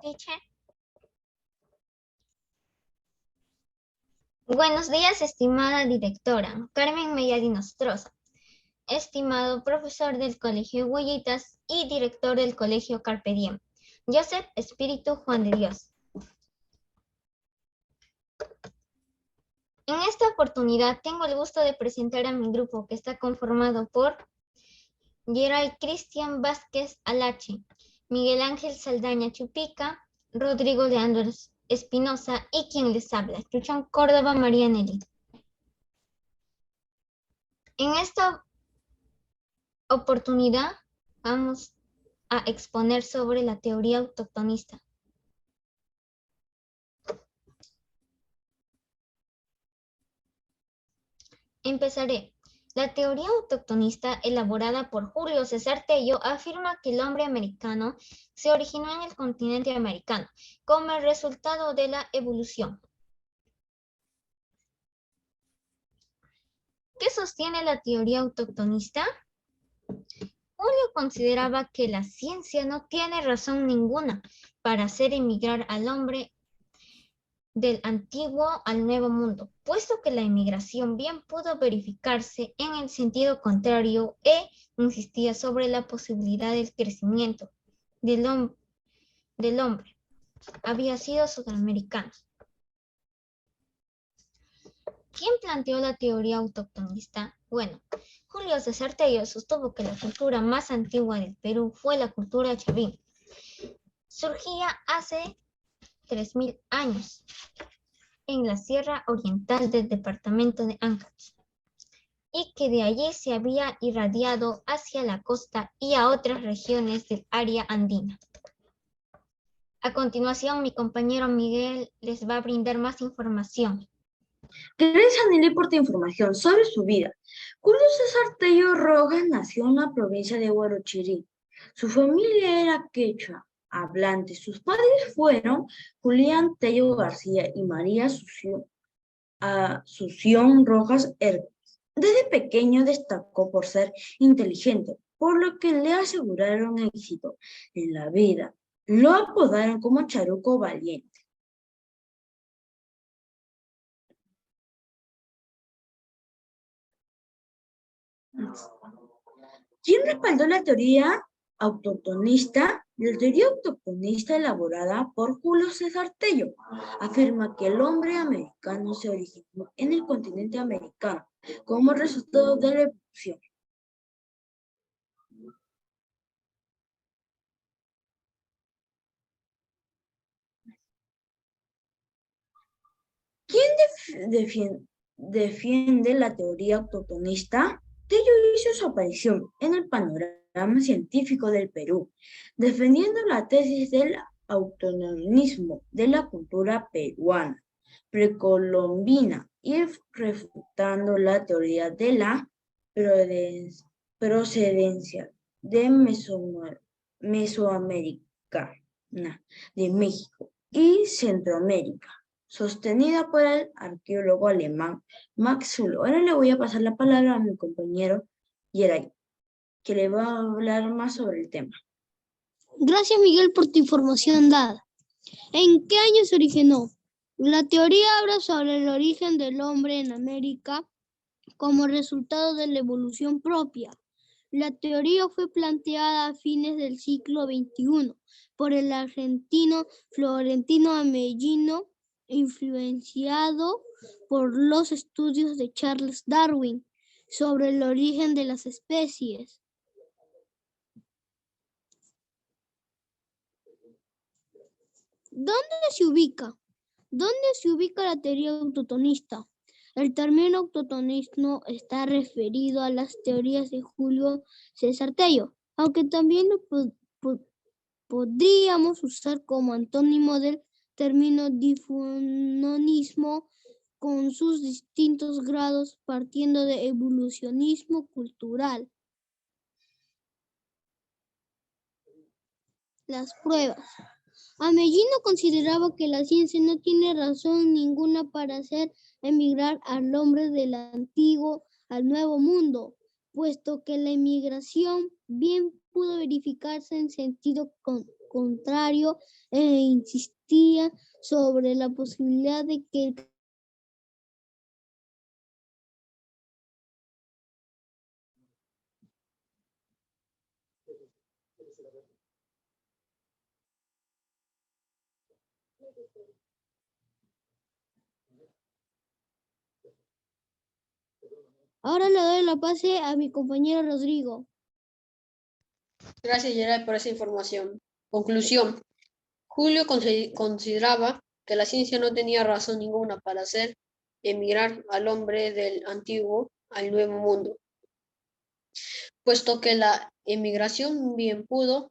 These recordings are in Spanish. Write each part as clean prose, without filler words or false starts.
Teacher. Buenos días, estimada directora Carmen Melladi Nostroza, estimado profesor del Colegio Huellitas y director del Colegio Carpe Diem, Joseph Espíritu Juan de Dios. En esta oportunidad tengo el gusto de presentar a mi grupo, que está conformado por Geray Cristian Vázquez Alache, Miguel Ángel Saldaña Chupica, Rodrigo Leandro Espinosa y quien les habla, Chuchón Córdoba María Nelly. En esta oportunidad vamos a exponer sobre la teoría autoctonista. Empezaré. La teoría autoctonista, elaborada por Julio César Tello, afirma que el hombre americano se originó en el continente americano como el resultado de la evolución. ¿Qué sostiene la teoría autoctonista? Julio consideraba que la ciencia no tiene razón ninguna para hacer emigrar al hombre del antiguo al nuevo mundo, puesto que la inmigración bien pudo verificarse en el sentido contrario e insistía sobre la posibilidad del crecimiento del hombre. Había sido sudamericano. ¿Quién planteó la teoría autoctonista? Bueno, Julio César Tello sostuvo que la cultura más antigua del Perú fue la cultura chavín. Surgía hace 3000 años en la sierra oriental del departamento de Ancash, y que de allí se había irradiado hacia la costa y a otras regiones del área andina. A continuación, mi compañero Miguel les va a brindar más información. Gracias a Nelly por tu información sobre su vida. Julio César Tello Rojas nació en la provincia de Huarochirí. Su familia era quechua hablante. Sus padres fueron Julián Tello García y María Asunción Rojas Hermes. Desde pequeño destacó por ser inteligente, por lo que le aseguraron éxito en la vida. Lo apodaron como Charuco Valiente. ¿Quién respaldó la teoría autoctonista? La teoría autoctonista, elaborada por Julio César Tello, afirma que el hombre americano se originó en el continente americano como resultado de la evolución. ¿Quién defiende la teoría autoctonista? Tello hizo su aparición en el panorama científico del Perú, defendiendo la tesis del autonomismo de la cultura peruana precolombina y refutando la teoría de la procedencia de Mesoamérica, de México y Centroamérica, sostenida por el arqueólogo alemán Max Zulo. Ahora le voy a pasar la palabra a mi compañero Geray, que le va a hablar más sobre el tema. Gracias, Miguel, por tu información dada. ¿En qué año se originó? La teoría habla sobre el origen del hombre en América como resultado de la evolución propia. La teoría fue planteada a fines del siglo XXI por el argentino Florentino Ameghino, influenciado por los estudios de Charles Darwin sobre el origen de las especies. ¿Dónde se ubica la teoría autoctonista? El término autoctonismo está referido a las teorías de Julio César Tello, aunque también lo podríamos usar como antónimo del término difunonismo, con sus distintos grados, partiendo de evolucionismo cultural. Las pruebas. Ameghino consideraba que la ciencia no tiene razón ninguna para hacer emigrar al hombre del antiguo al nuevo mundo, puesto que la emigración bien pudo verificarse en sentido contrario e insistía sobre la posibilidad de que el Ahora le doy la pase a mi compañero Rodrigo. Gracias, Gerard, por esa información. Conclusión. Julio consideraba que la ciencia no tenía razón ninguna para hacer emigrar al hombre del antiguo al nuevo mundo, puesto que la emigración bien pudo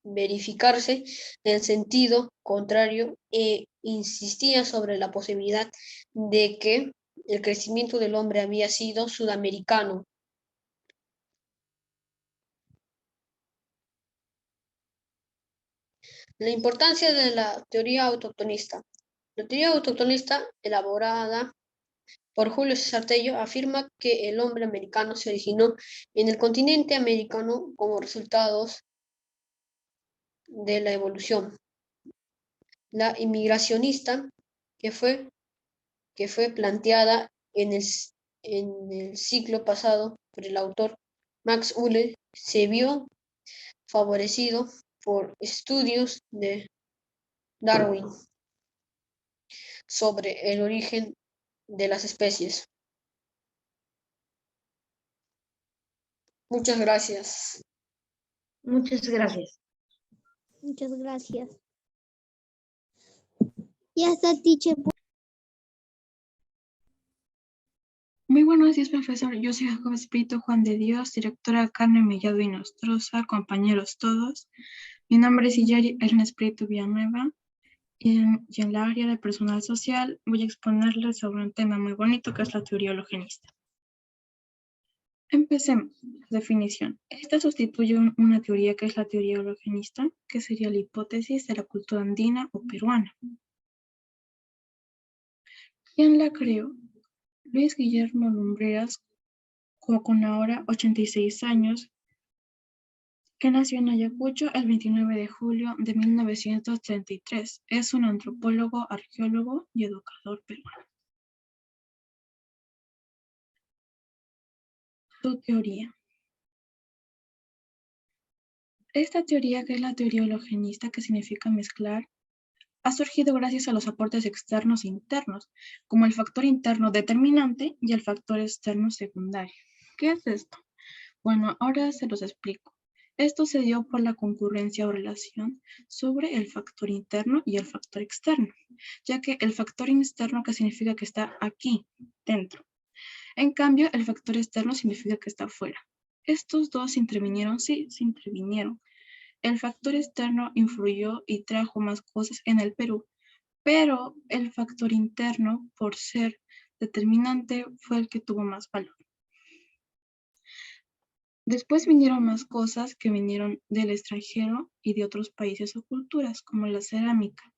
verificarse en sentido contrario e insistía sobre la posibilidad de que el crecimiento del hombre había sido sudamericano. La importancia de la teoría autoctonista. La teoría autoctonista, elaborada por Julio César Tello, afirma que el hombre americano se originó en el continente americano como resultados de la evolución. La inmigracionista, que fue planteada en el siglo pasado por el autor Max Uhle, se vio favorecido por estudios de Darwin sobre el origen de las especies. Muchas gracias. Muchas gracias. Muchas gracias. Y hasta teacher. Muy buenos días, profesor. Yo soy Jacob Espíritu Juan de Dios, directora Carmen Mellado y Nostroza, compañeros todos. Mi nombre es Iyari Elena Espíritu Villanueva y en la área de personal social voy a exponerles sobre un tema muy bonito que es la teoría hologenista. Empecemos. Definición. Esta sustituye una teoría que es la teoría hologenista, que sería la hipótesis de la cultura andina o peruana. ¿Quién la creó? Luis Guillermo Lumbreras, con ahora 86 años, que nació en Ayacucho el 29 de julio de 1933. Es un antropólogo, arqueólogo y educador peruano. Su teoría. Esta teoría, que es la teoría hologenista, que significa mezclar, ha surgido gracias a los aportes externos e internos, como el factor interno determinante y el factor externo secundario. ¿Qué es esto? Bueno, ahora se los explico. Esto se dio por la concurrencia o relación sobre el factor interno y el factor externo, ya que el factor externo, que significa que está aquí, dentro. En cambio, el factor externo significa que está afuera. ¿Estos dos intervinieron? Sí, se intervinieron. El factor externo influyó y trajo más cosas en el Perú, pero el factor interno, por ser determinante, fue el que tuvo más valor. Después vinieron más cosas que vinieron del extranjero y de otros países o culturas, como la cerámica,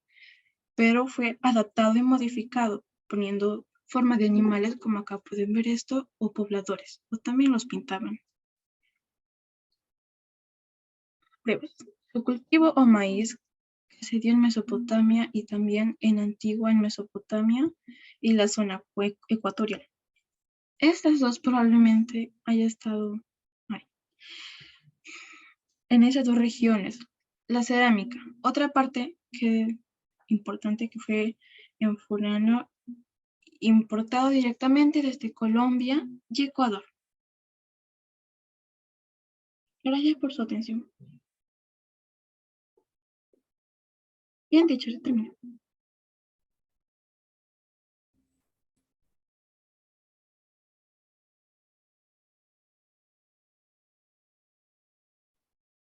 pero fue adaptado y modificado, poniendo forma de animales, como acá pueden ver esto, o pobladores, o también los pintaban. Pruebas. Su cultivo o maíz, que se dio en Mesopotamia y también en Antigua en Mesopotamia y la zona ecuatorial. Estas dos probablemente haya estado en esas dos regiones. La cerámica, otra parte importante que fue en fulano, importado directamente desde Colombia y Ecuador. Gracias por su atención. Bien dicho, ya terminé.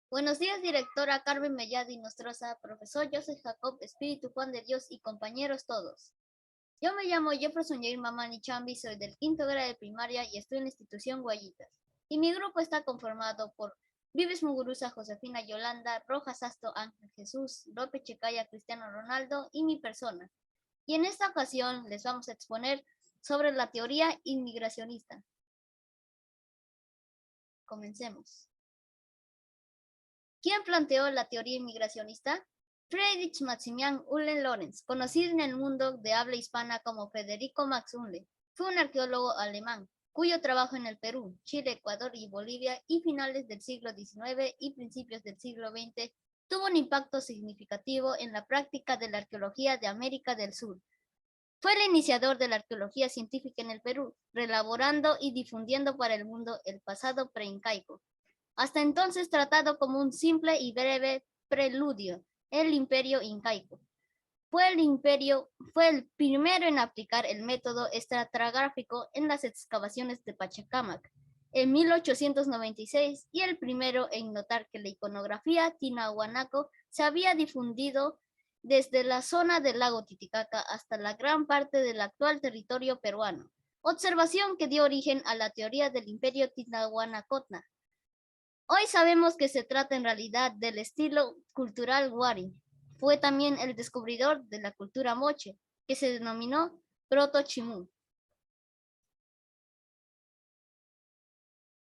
Buenos días, directora Carmen Mellado y Nostroza, profesor Joseph Jacob, Espíritu Juan de Dios y compañeros todos. Yo me llamo Jefferson Yair Mamani Chambi, soy del quinto grado de primaria y estoy en la institución Guayitas. Y mi grupo está conformado por Vives Muguruza, Josefina Yolanda, Rojas Asto, Ángel Jesús, López Checaya, Cristiano Ronaldo y mi persona. Y en esta ocasión les vamos a exponer sobre la teoría inmigracionista. Comencemos. ¿Quién planteó la teoría inmigracionista? Friedrich Maximilian Ulle Lorenz, conocido en el mundo de habla hispana como Federico Max Ulle, fue un arqueólogo alemán, cuyo trabajo en el Perú, Chile, Ecuador y Bolivia y finales del siglo XIX y principios del siglo XX tuvo un impacto significativo en la práctica de la arqueología de América del Sur. Fue el iniciador de la arqueología científica en el Perú, reelaborando y difundiendo para el mundo el pasado preincaico, hasta entonces tratado como un simple y breve preludio, el imperio incaico. Fue el primero en aplicar el método estratigráfico en las excavaciones de Pachacamac en 1896 y el primero en notar que la iconografía tinahuanaco se había difundido desde la zona del lago Titicaca hasta la gran parte del actual territorio peruano, observación que dio origen a la teoría del imperio tinahuanacotna. Hoy sabemos que se trata en realidad del estilo cultural Wari. Fue también el descubridor de la cultura moche, que se denominó proto-chimú.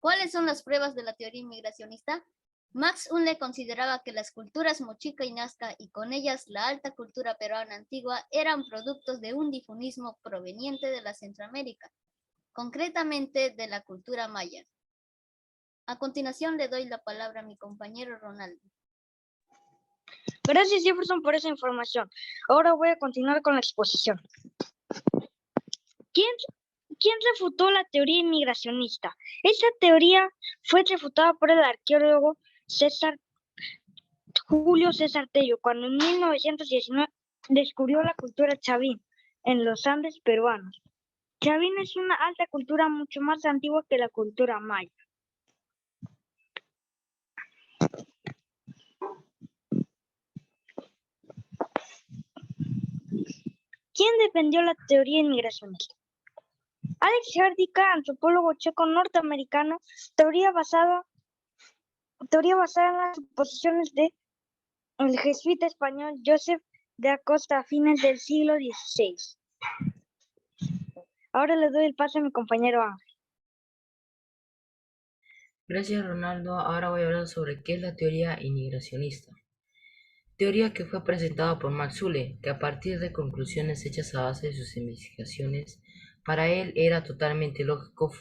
¿Cuáles son las pruebas de la teoría inmigracionista? Max Ulle consideraba que las culturas mochica y nazca y con ellas la alta cultura peruana antigua eran productos de un difunismo proveniente de la Centroamérica, concretamente de la cultura maya. A continuación le doy la palabra a mi compañero Ronaldo. Gracias, Jefferson, por esa información. Ahora voy a continuar con la exposición. ¿Quién refutó la teoría inmigracionista? Esta teoría fue refutada por el arqueólogo Julio César Tello, cuando en 1919 descubrió la cultura chavín en los Andes peruanos. Chavín es una alta cultura mucho más antigua que la cultura maya. ¿Quién defendió la teoría inmigracionista? Alex Hardicka, antropólogo checo norteamericano, teoría basada en las suposiciones del jesuita español Joseph de Acosta a fines del siglo XVI. Ahora le doy el paso a mi compañero Ángel. Gracias, Ronaldo. Ahora voy a hablar sobre qué es la teoría inmigracionista. Teoría que fue presentada por Max Ulle, que a partir de conclusiones hechas a base de sus investigaciones, para él era totalmente lógico,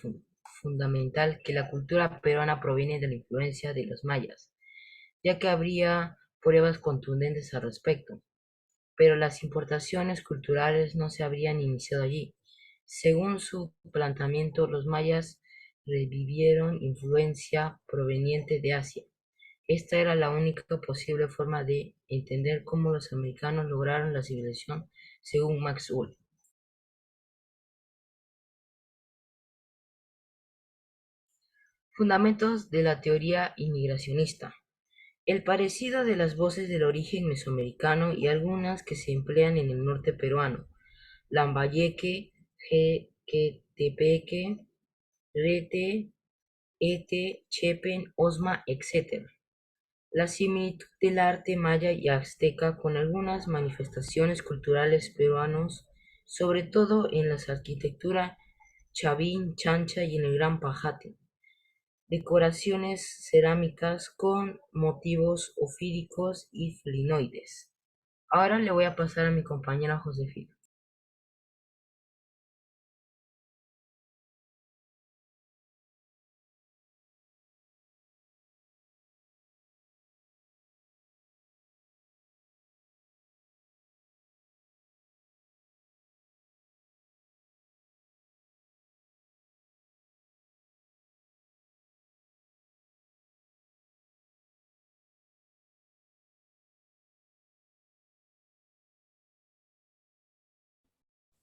fundamental que la cultura peruana proviene de la influencia de los mayas, ya que habría pruebas contundentes al respecto, pero las importaciones culturales no se habrían iniciado allí. Según su planteamiento, los mayas revivieron influencia proveniente de Asia. Esta era la única posible forma de entender cómo los americanos lograron la civilización, según Max Ulle. Fundamentos de la teoría inmigracionista. El parecido de las voces del origen mesoamericano y algunas que se emplean en el norte peruano: Lambayeque, Jequetepeque, Rete, Ete, Chepen, Osma, etc. La similitud del arte maya y azteca con algunas manifestaciones culturales peruanos, sobre todo en la arquitectura chavín, chancha y en el Gran Pajate. Decoraciones cerámicas con motivos ofíricos y flinoides. Ahora le voy a pasar a mi compañera Josefina.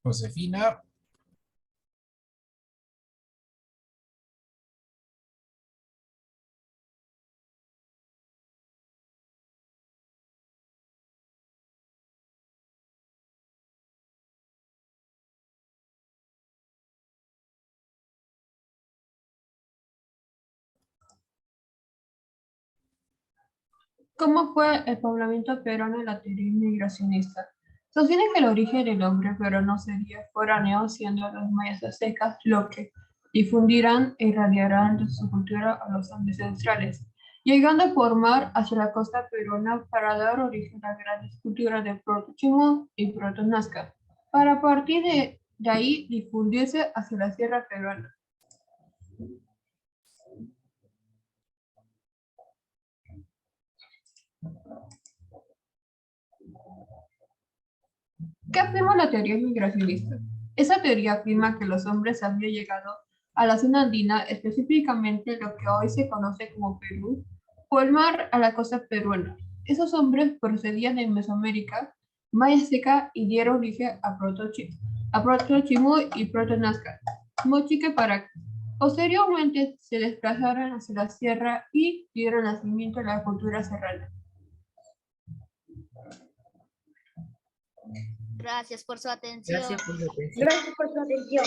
Josefina. ¿Cómo fue el poblamiento peruano en la teoría inmigracionista? Sostienen que el origen del hombre peruano sería foráneo, siendo los mayas aztecas lo que difundirán e irradiarán de su cultura a los Andes centrales. llegando por mar hacia la costa peruana para dar origen a grandes culturas de Proto-Chimú y Proto-Nazca, para partir de ahí difundirse hacia la sierra peruana. ¿Qué afirma la teoría migracionista? Esa teoría afirma que los hombres habían llegado a la zona andina, específicamente lo que hoy se conoce como Perú, por el mar a la costa peruana. Esos hombres procedían de Mesoamérica, Maya Azteca y dieron origen a Proto-Chimú y Proto-Nazca, Mochique para posteriormente se desplazaron hacia la sierra y dieron nacimiento a la cultura serrana. Gracias por su atención. Gracias por su atención. Gracias por su atención.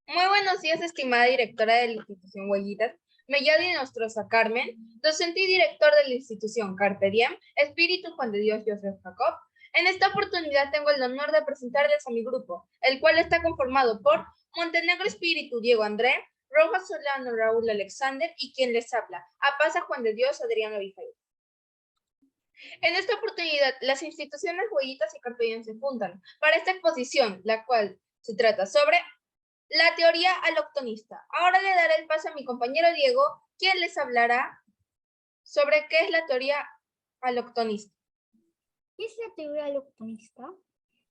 Muy buenos días, estimada directora de la institución Huellitas. Me llamo Nostroza Carmen, docente y director de la institución Carpe Diem, Espíritu Juan de Dios Joseph Jacob. En esta oportunidad tengo el honor de presentarles a mi grupo, el cual está conformado por Montenegro Espíritu Diego André, Rojas Solano Raúl Alexander y quien les habla, Apaza Juan de Dios Adriano Abijail. En esta oportunidad, las instituciones Huellitas y Carpe Diem se juntan para esta exposición, la cual se trata sobre la teoría aloctonista. Ahora le daré el paso a mi compañero Diego, quien les hablará sobre qué es la teoría aloctonista. ¿Qué es la teoría aloctonista?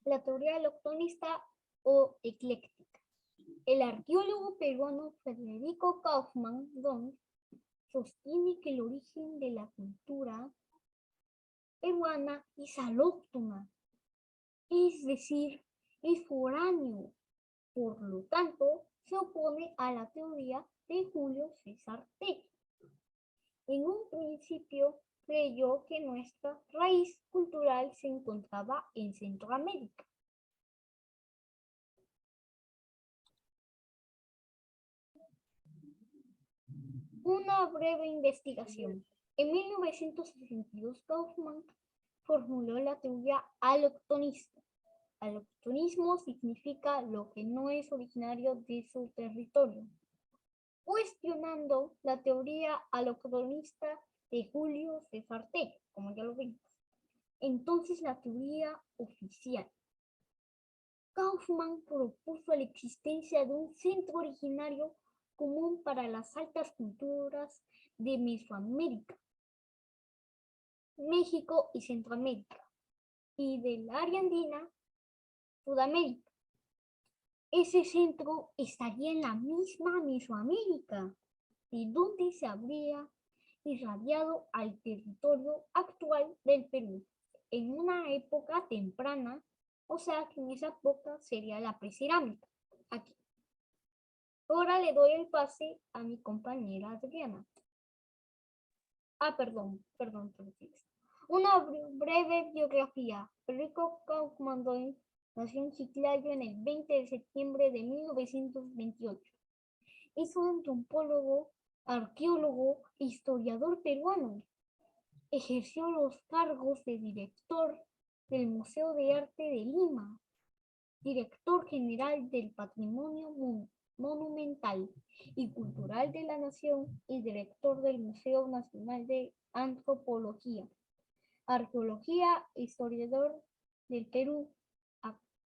La teoría aloctonista o ecléctica. El arqueólogo peruano Federico Kaufmann Dong sostiene que el origen de la cultura peruana es alóctona, es decir, es foráneo. Por lo tanto, se opone a la teoría de Julio César T. En un principio creyó que nuestra raíz cultural se encontraba en Centroamérica. Una breve investigación. En 1962, Kaufmann formuló la teoría aloctonista. Aloctonismo significa lo que no es originario de su territorio, cuestionando la teoría aloctonista de Julio César T, como ya lo vimos. Entonces la teoría oficial. Kaufmann propuso la existencia de un centro originario común para las altas culturas de Mesoamérica, México y Centroamérica, y del área andina, Sudamérica. Ese centro estaría en la misma Mesoamérica, de donde se habría irradiado al territorio actual del Perú, en una época temprana, o sea que en esa época sería la precerámica, aquí. Ahora le doy el pase a mi compañera Adriana. Perdón. Una breve biografía. Federico Kaufmann Dong nació en Chiclayo en el 20 de septiembre de 1928. Es un antropólogo, arqueólogo e historiador peruano. Ejerció los cargos de director del Museo de Arte de Lima, director general del Patrimonio Monumental y Cultural de la Nación y director del Museo Nacional de Antropología, Arqueología e historiador del Perú.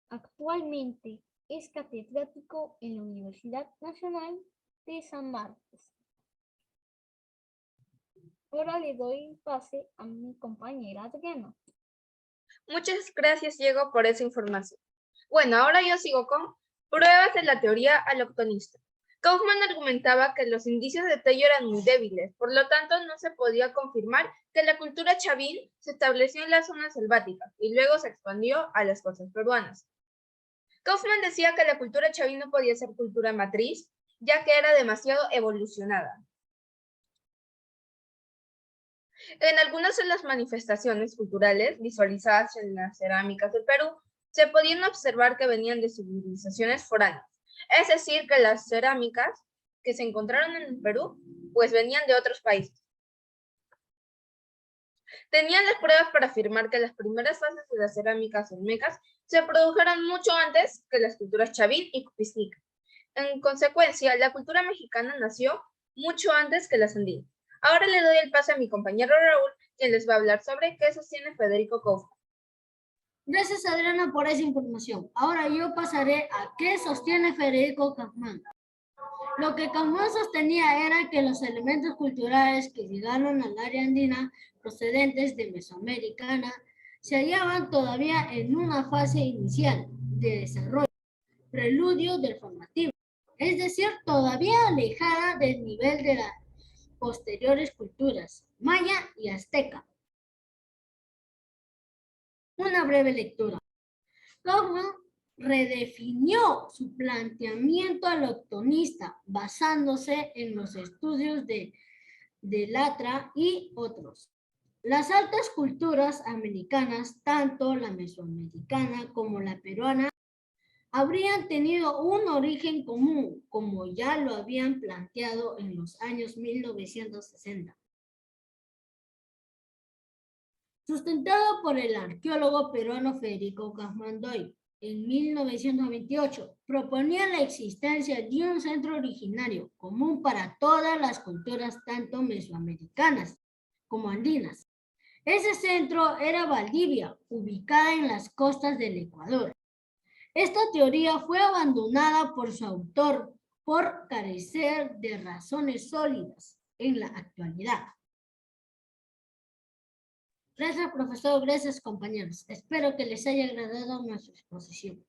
Actualmente es catedrático en la Universidad Nacional de San Marcos. Ahora le doy pase a mi compañera Adriana. Muchas gracias, Diego, por esa información. Bueno, ahora yo sigo con pruebas de la teoría aloctonista. Kaufmann argumentaba que los indicios de Tello eran muy débiles, por lo tanto no se podía confirmar que la cultura chavín se estableció en las zonas selváticas y luego se expandió a las costas peruanas. Kaufmann decía que la cultura chavín no podía ser cultura matriz, ya que era demasiado evolucionada. En algunas de las manifestaciones culturales visualizadas en las cerámicas del Perú, se podían observar que venían de civilizaciones foráneas, es decir, que las cerámicas que se encontraron en el Perú, pues venían de otros países. Tenían las pruebas para afirmar que las primeras fases de las cerámicas olmecas se produjeron mucho antes que las culturas chavín y cupiznica. En consecuencia, la cultura mexicana nació mucho antes que las andinas. Ahora le doy el paso a mi compañero Raúl, quien les va a hablar sobre qué sostiene Federico Kaufmann. Gracias, Adriana, por esa información. Ahora yo pasaré a qué sostiene Federico Kaufmann. Lo que Kaufmann sostenía era que los elementos culturales que llegaron al área andina procedentes de Mesoamericana se hallaban todavía en una fase inicial de desarrollo, preludio del formativo, es decir, todavía alejada del nivel de las posteriores culturas maya y azteca. Una breve lectura. Kaufmann redefinió su planteamiento allochtonista basándose en los estudios de Latra y otros. Las altas culturas americanas, tanto la mesoamericana como la peruana, habrían tenido un origen común, como ya lo habían planteado en los años 1960. Sustentado por el arqueólogo peruano Federico Kaufmann Doy, en 1928, proponía la existencia de un centro originario común para todas las culturas, tanto mesoamericanas como andinas. Ese centro era Valdivia, ubicada en las costas del Ecuador. Esta teoría fue abandonada por su autor por carecer de razones sólidas en la actualidad. Gracias, profesor. Gracias, compañeros. Espero que les haya agradado nuestra exposición.